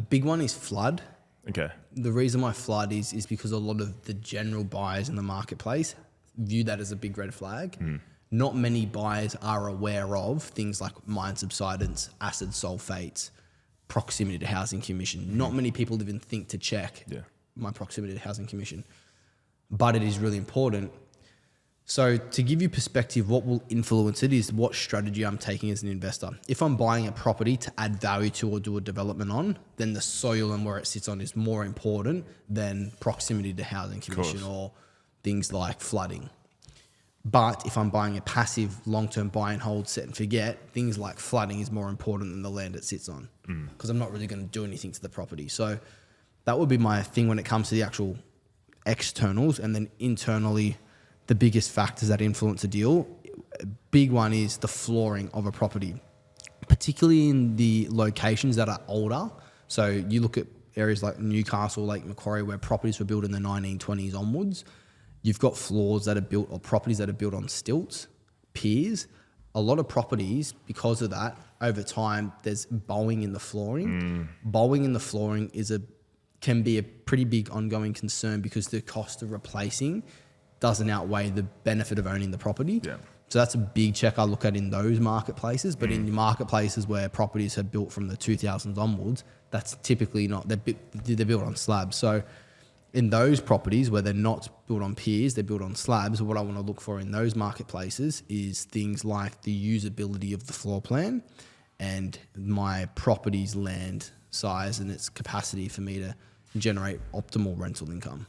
A big one is flood. Okay. The reason why flood is because a lot of the general buyers in the marketplace view that as a big red flag. Not many buyers are aware of things like mine subsidence, acid sulfates, proximity to housing commission. Not many people even think to check my proximity to housing commission, but it is really important. So to give you perspective, what will influence it is what strategy I'm taking as an investor. If I'm buying a property to add value to or do a development on, then the soil and where it sits on is more important than proximity to housing commission or things like flooding. But if I'm buying a passive long-term buy and hold, set and forget, things like flooding is more important than the land it sits on because I'm not really going to do anything to the property. So that would be my thing when it comes to the actual externals. And then internally, the biggest factors that influence a deal, a big one is the flooring of a property, particularly in the locations that are older. So you look at areas like Newcastle, Lake Macquarie, where properties were built in the 1920s onwards. You've got floors that are built or properties that are built on stilts, piers. A lot of properties, because of that, over time, there's bowing in the flooring. Bowing in the flooring can be a pretty big ongoing concern because the cost of replacing doesn't outweigh the benefit of owning the property. Yeah. So that's a big check I look at in those marketplaces. But in marketplaces where properties are built from the 2000s onwards, that's typically not. They're built on slabs. So in those properties where they're not built on piers, they're built on slabs, what I want to look for in those marketplaces is things like the usability of the floor plan and my property's land size and its capacity for me to generate optimal rental income.